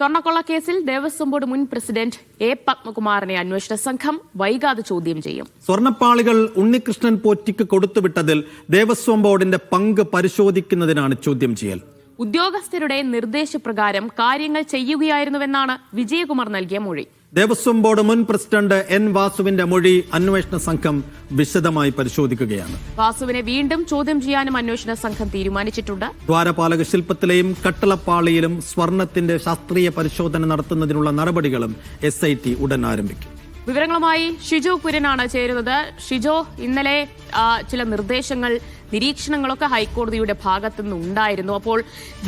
സ്വർണ്ണക്കൊള്ളക്കേസിൽ Devaswom board മുൻ president A പത്മകുമാറിനെ അന്വേഷണ സംഘം വൈകാതെ ചോദ്യം ചെയ്യും. സ്വർണ്ണപ്പാളികൾ ഉണ്ണികൃഷ്ണൻ പോറ്റിക്ക് കൊടുത്തുവിട്ടതിൽ ദേവസ്വം ബോർഡിന്റെ പങ്ക് പരിശോധിക്കുന്നതിനാണ് ചോദ്യം ചെയ്യൽ. ഉദ്യോഗസ്ഥരുടെ നിർദ്ദേശപ്രകാരം കാര്യങ്ങൾ ചെയ്യുകയായിരുന്നുവെന്നാണ് വിജയകുമാർ നൽകിയ മൊഴി. ദേവസ്വം ബോർഡ് മുൻ പ്രസിഡന്റ് എൻ വാസുവിന്റെ മൊഴി അന്വേഷണ സംഘം വിശദമായി പരിശോധിക്കുകയാണ്. വാസുവിനെ വീണ്ടും ചോദ്യം ചെയ്യാനും അന്വേഷണ സംഘം തീരുമാനിച്ചിട്ടുണ്ട്. ദ്വാരപാലക ശില്പത്തിലെയും കട്ടളപ്പാളിയിലും സ്വർണത്തിന്റെ ശാസ്ത്രീയ പരിശോധന നടത്തുന്നതിനുള്ള നടപടികളും SIT ഉടൻ ആരംഭിക്കും. വിവരങ്ങളുമായി ഷിജോ കുര്യനാണ് ചേരുന്നത്. ഷിജോ, ഇന്നലെ ചില നിർദ്ദേശങ്ങൾ, നിരീക്ഷണങ്ങളൊക്കെ ഹൈക്കോടതിയുടെ ഭാഗത്തുനിന്ന് ഉണ്ടായിരുന്നു. അപ്പോൾ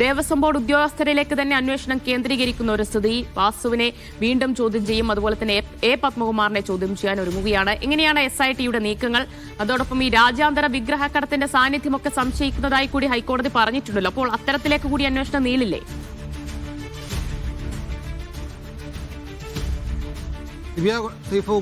ദേവസ്വം ബോർഡ് ഉദ്യോഗസ്ഥരിലേക്ക് തന്നെ അന്വേഷണം കേന്ദ്രീകരിക്കുന്ന ഒരു സ്ഥിതി. വാസുവിനെ വീണ്ടും ചോദ്യം ചെയ്യും, അതുപോലെ തന്നെ എ പത്മകുമാറിനെ ചോദ്യം ചെയ്യാൻ ഒരുങ്ങുകയാണ്. എങ്ങനെയാണ് SITയുടെ നീക്കങ്ങൾ? അതോടൊപ്പം ഈ രാജ്യാന്തര വിഗ്രഹക്കടത്തിന്റെ സാന്നിധ്യമൊക്കെ സംശയിക്കുന്നതായി കൂടി ഹൈക്കോടതി പറഞ്ഞിട്ടുണ്ടല്ലോ. അപ്പോൾ അത്തരത്തിലേക്ക് കൂടി അന്വേഷണം നീളില്ലേ?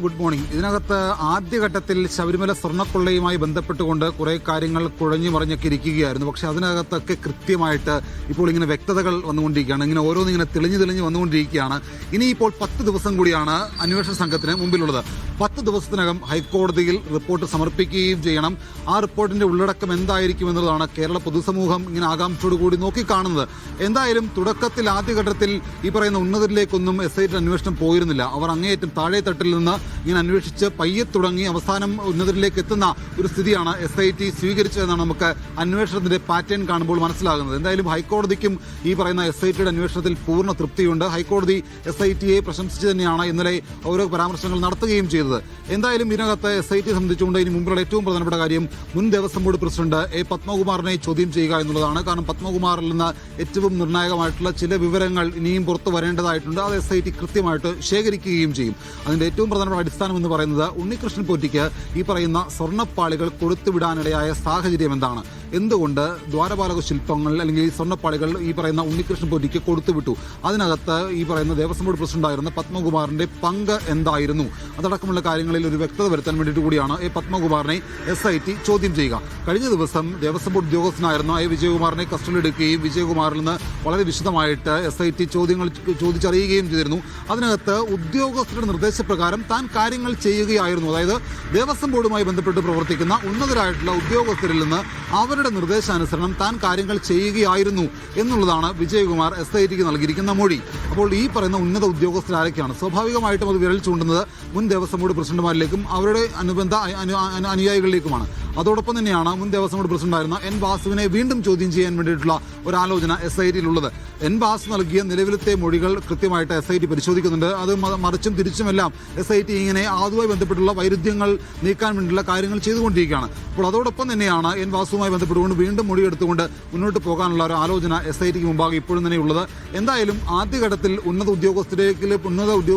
Good morning. ഇതിനകത്ത് ആദ്യഘട്ടത്തിൽ ശബരിമല സ്വർണ്ണക്കൊള്ളയുമായി ബന്ധപ്പെട്ടുകൊണ്ട് കുറെ കാര്യങ്ങൾ കുഴഞ്ഞു മറിഞ്ഞൊക്കെ ഇരിക്കുകയായിരുന്നു. പക്ഷെ അതിനകത്തൊക്കെ കൃത്യമായിട്ട് ഇപ്പോൾ ഇങ്ങനെ വ്യക്തതകൾ വന്നുകൊണ്ടിരിക്കുകയാണ്. ഇങ്ങനെ ഓരോന്നിങ്ങനെ തെളിഞ്ഞു വന്നുകൊണ്ടിരിക്കുകയാണ്. ഇനിയിപ്പോൾ 10 ദിവസം കൂടിയാണ് അന്വേഷണ സംഘത്തിന് മുമ്പിലുള്ളത്. 10 ദിവസത്തിനകം ഹൈക്കോടതിയിൽ റിപ്പോർട്ട് സമർപ്പിക്കുകയും ചെയ്യണം. ആ റിപ്പോർട്ടിന്റെ ഉള്ളടക്കം എന്തായിരിക്കും എന്നുള്ളതാണ് കേരള പൊതുസമൂഹം ഇങ്ങനെ ആകാംക്ഷയോടുകൂടി നോക്കിക്കാണുന്നത്. എന്തായാലും തുടക്കത്തിൽ ആദ്യഘട്ടത്തിൽ ഈ പറയുന്ന ഉന്നതരിലേക്കൊന്നും SIT അന്വേഷണം പോയിരുന്നില്ല. അവർ അങ്ങേയറ്റം താഴെ തട്ടിൽ നിന്ന് ഇങ്ങനെ അന്വേഷിച്ച് പയ്യെ തുടങ്ങി അവസാനം ഉന്നതരിലേക്ക് എത്തുന്ന ഒരു സ്ഥിതിയാണ് SIT സ്വീകരിച്ചതെന്നാണ് നമുക്ക് അന്വേഷണത്തിന്റെ പാറ്റേൺ കാണുമ്പോൾ മനസ്സിലാകുന്നത്. എന്തായാലും ഹൈക്കോടതിക്കും ഈ പറയുന്ന SITയുടെ അന്വേഷണത്തിൽ പൂർണ്ണ തൃപ്തിയുണ്ട്. ഹൈക്കോടതി SITയെ പ്രശംസിച്ച് തന്നെയാണ് ഇന്നലെ ഓരോ പരാമർശങ്ങൾ നടത്തുകയും ചെയ്തത്. എന്തായാലും ഇതിനകത്ത് SIT സംബന്ധിച്ചുകൊണ്ട് ഇനി മുമ്പുള്ള ഏറ്റവും പ്രധാനപ്പെട്ട കാര്യം മുൻ ദേവസ്വം ബോർഡ് പ്രസിഡന്റ് എ പത്മകുമാറിനെ ചോദ്യം ചെയ്യുക എന്നുള്ളതാണ്. കാരണം പത്മകുമാറിൽ നിന്ന് ഏറ്റവും നിർണായകമായിട്ടുള്ള ചില വിവരങ്ങൾ ഇനിയും പുറത്തു വരേണ്ടതായിട്ടുണ്ട്. അത് SIT കൃത്യമായിട്ട് ശേഖരിക്കുകയും ചെയ്യും. അതിന്റെ ഏറ്റവും പ്രധാനപ്പെട്ട അടിസ്ഥാനം എന്ന് പറയുന്നത് ഉണ്ണികൃഷ്ണൻ പോറ്റിക്ക് ഈ പറയുന്ന സ്വർണ്ണപ്പാളികൾ കൊടുത്തുവിടാനിടയായ സാഹചര്യം എന്താണ്, എന്തുകൊണ്ട് ദ്വാരപാലക ശില്പങ്ങൾ അല്ലെങ്കിൽ ഈ സ്വർണ്ണപ്പാളികൾ ഈ പറയുന്ന ഉണ്ണികൃഷ്ണൻ പോറ്റിക്ക് കൊടുത്തുവിട്ടു, അതിനകത്ത് ഈ പറയുന്ന ദേവസ്വം ബോർഡ് പ്രസിഡന്റായിരുന്ന പത്മകുമാറിന്റെ പങ്ക് എന്തായിരുന്നു, അതടക്കമുള്ള കാര്യങ്ങളിൽ ഒരു വ്യക്തത വരുത്താൻ വേണ്ടിയിട്ട് കൂടിയാണ് ഈ പത്മകുമാറിനെ SIT ചോദ്യം ചെയ്യുക. കഴിഞ്ഞ ദിവസം ദേവസ്വം ബോർഡ് ഉദ്യോഗസ്ഥനായിരുന്ന വിജയകുമാറിനെ കസ്റ്റഡിയിലെടുക്കുകയും വിജയകുമാറിൽ നിന്ന് വളരെ വിശദമായിട്ട് SIT ചോദ്യങ്ങൾ ചോദിച്ചറിയുകയും ചെയ്തിരുന്നു. അതിനകത്ത് ഉദ്യോഗസ്ഥരുടെ നിർദ്ദേശപ്രകാരം താൻ കാര്യങ്ങൾ ചെയ്യുകയായിരുന്നു. അതായത് ദേവസ്വം ബോർഡുമായി ബന്ധപ്പെട്ട് പ്രവർത്തിക്കുന്ന ഉന്നതരായിട്ടുള്ള ഉദ്യോഗസ്ഥരിൽ നിന്ന് അവരുടെ നിർദ്ദേശാനുസരണം താൻ കാര്യങ്ങൾ ചെയ്യുകയായിരുന്നു എന്നുള്ളതാണ് വിജയകുമാർ SITക്ക് നൽകിയിരിക്കുന്ന മൊഴി. അപ്പോൾ ഈ പറയുന്ന ഉന്നത ഉദ്യോഗസ്ഥരാരൊക്കെയാണ്? സ്വാഭാവികമായിട്ടും അത് വിരൽ ചൂണ്ടുന്നത് മുൻ ദേവസ്വം ബോർഡ് പ്രസിഡന്റുമാരിലേക്കും അവരുടെ അനുബന്ധ അനുയായികളിലേക്കുമാണ്. അതോടൊപ്പം തന്നെയാണ് മുൻ ദേവസ്വം ബോർഡ് പ്രസിഡന്റായിരുന്ന എൻ വാസുവിനെ വീണ്ടും ചോദ്യം ചെയ്യാൻ വേണ്ടിയിട്ടുള്ള ഒരു ആലോചന SITയിലുള്ളത്. എൻ വാസു നൽകിയ നിലവിലത്തെ മൊഴികൾ കൃത്യമായിട്ട് SIT പരിശോധിക്കുന്നുണ്ട്. അത് മറിച്ചും തിരിച്ചുമെല്ലാം SIT ഇങ്ങനെ അതുമായി ബന്ധപ്പെട്ടുള്ള വൈരുദ്ധ്യങ്ങൾ നീക്കാൻ വേണ്ടിയുള്ള കാര്യങ്ങൾ ചെയ്തുകൊണ്ടിരിക്കുകയാണ്. അപ്പോൾ അതോടൊപ്പം തന്നെയാണ് എൻ വാസുവുമായി ബന്ധപ്പെട്ടുകൊണ്ട് വീണ്ടും മൊഴിയെടുത്തുകൊണ്ട് മുന്നോട്ട് പോകാനുള്ള ഒരു ആലോചന SITക്ക് മുമ്പാകെ ഇപ്പോഴും തന്നെ ഉള്ളത്. എന്തായാലും ആദ്യഘട്ടത്തിൽ ഉന്നത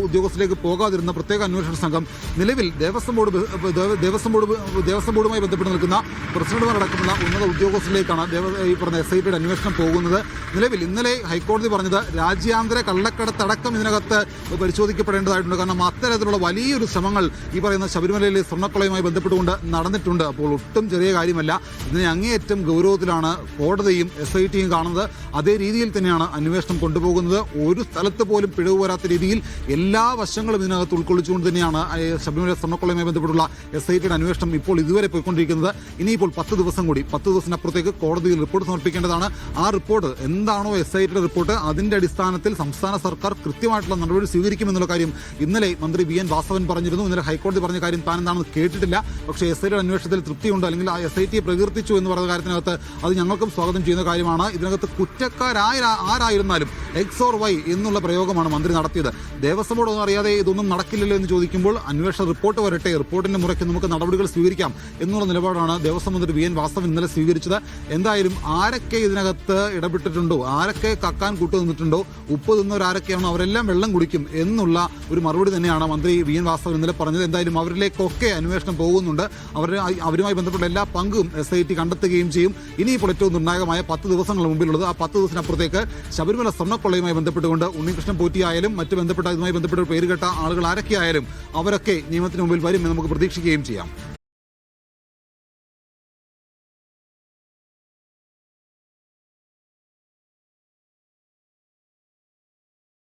ഉദ്യോഗസ്ഥരിലേക്ക് പോകാതിരുന്ന പ്രത്യേക അന്വേഷണ സംഘം നിലവിൽ ദേവസ്വം ബോർഡുമായി ബന്ധപ്പെട്ട് നിൽക്കുന്ന പ്രസിഡന്റുമാരടക്കമുള്ള ഉന്നത ഉദ്യോഗസ്ഥരിലേക്കാണ് ഈ പറഞ്ഞ SITയുടെ അന്വേഷണം പോകുന്നത്. നിലവിൽ ഇന്നലെ ഹൈക്കോടതി പറഞ്ഞത് രാജ്യാന്തര കള്ളക്കടത്തടക്കം ഇതിനകത്ത് പരിശോധിക്കപ്പെടേണ്ടതായിട്ടുണ്ട്. കാരണം അത്തരത്തിലുള്ള വലിയൊരു ശ്രമങ്ങൾ ഈ പറയുന്ന ശബരിമലയിലെ സ്വർണ്ണക്കൊള്ളയുമായി ബന്ധപ്പെട്ടുകൊണ്ട് നടന്നിട്ടുണ്ട്. അപ്പോൾ ഒട്ടും ചെറിയ കാര്യമല്ല. ഇതിനെ അങ്ങേയറ്റം ഗൗരവത്തിലാണ് കോടതിയും SITയും കാണുന്നത്. അതേ രീതിയിൽ തന്നെയാണ് അന്വേഷണം കൊണ്ടുപോകുന്നത്. ഒരു സ്ഥലത്ത് പോലും പിഴവ് വരാത്ത രീതിയിൽ എല്ലാ വശങ്ങളും ഇതിനകത്ത് ഉൾക്കൊള്ളിച്ചുകൊണ്ട് തന്നെയാണ് ശബരിമല സ്വർണ്ണക്കൊള്ളയുമായി ബന്ധപ്പെട്ടുള്ള SITയുടെ അന്വേഷണം ഇപ്പോൾ ഇതുവരെ പോയിക്കൊണ്ടിരിക്കുന്നത്. ഇനിയിപ്പോൾ 10 ദിവസം കൂടി, 10 ദിവസത്തിനപ്പുറത്തേക്ക് കോടതിയിൽ റിപ്പോർട്ട് സമർപ്പിക്കേണ്ടതാണ്. ആ റിപ്പോർട്ട് എന്താണോ SITയുടെ റിപ്പോർട്ട്, അതിന്റെ അടിസ്ഥാനത്തിൽ സംസ്ഥാന സർക്കാർ കൃത്യമായിട്ടുള്ള നടപടി സ്വീകരിക്കുമെന്നുള്ള കാര്യം ഇന്നലെ മന്ത്രി VN വാസവൻ പറഞ്ഞിരുന്നു. ഇന്നലെ ഹൈക്കോടതി പറഞ്ഞ കാര്യം താൻ എന്താണെന്ന് കേട്ടിട്ടില്ല. പക്ഷേ SITയുടെ അന്വേഷണത്തിൽ തൃപ്തിയുണ്ട്, അല്ലെങ്കിൽ ആ SITയെ പ്രകീർത്തിച്ചു എന്ന് പറയുന്ന കാര്യത്തിനകത്ത് അത് ഞങ്ങൾക്കും സ്വാഗതം ചെയ്യുന്ന കാര്യമാണ്. ഇതിനകത്ത് ആരായിരുന്നാലും X or Y എന്നുള്ള പ്രയോഗമാണ് മന്ത്രി നടത്തിയത്. ദേവസ്വം ബോർഡ് ഒന്നും അറിയാതെ ഇതൊന്നും നടക്കില്ലല്ലോ എന്ന് ചോദിക്കുമ്പോൾ അന്വേഷണ റിപ്പോർട്ട് വരട്ടെ, റിപ്പോർട്ടിന്റെ മുറയ്ക്ക് നമുക്ക് നടപടികൾ സ്വീകരിക്കാം എന്നുള്ള നിലപാടാണ് ദേവസ്വം മന്ത്രി VN വാസവൻ ഇന്നലെ സ്വീകരിച്ചത്. എന്തായാലും ആരൊക്കെ ഇതിനകത്ത് ഇടപെട്ടിട്ടുണ്ടോ, ആരൊക്കെ കക്കാൻ കൂട്ടുനിന്നിട്ടുണ്ടോ, ഉപ്പ് തിന്നവരാരൊക്കെയാണോ അവരെല്ലാം വെള്ളം കുടിക്കും എന്നുള്ള ഒരു മറുപടി തന്നെയാണ് മന്ത്രി VN വാസവൻ ഇന്നലെ പറഞ്ഞത്. എന്തായാലും അവരിലേക്കൊക്കെ അന്വേഷണം പോകുന്നുണ്ട്. അവരുമായി ബന്ധപ്പെട്ട എല്ലാ പങ്കും SIT കണ്ടെത്തുകയും ചെയ്യും. ഇനിയിപ്പോൾ ഏറ്റവും നിർണായകമായ 10 ദിവസങ്ങൾ മുമ്പിലുള്ളത്. ആ 10 ദിവസത്തിനപ്പുറത്തേക്ക് ശബരിമല സ്വർണ്ണക്കൊള്ളയുമായി ബന്ധപ്പെട്ടുകൊണ്ട് ഉണ്ണികൃഷ്ണൻ പോറ്റിയായാലും മറ്റ് ബന്ധപ്പെട്ട ഇതുമായി ബന്ധപ്പെട്ട പേരുകെട്ട ആളുകൾ ആരൊക്കെയായാലും അവരൊക്കെ നിയമത്തിന് മുമ്പിൽ വരും എന്ന് നമുക്ക് പ്രതീക്ഷിക്കുകയും ചെയ്യാം.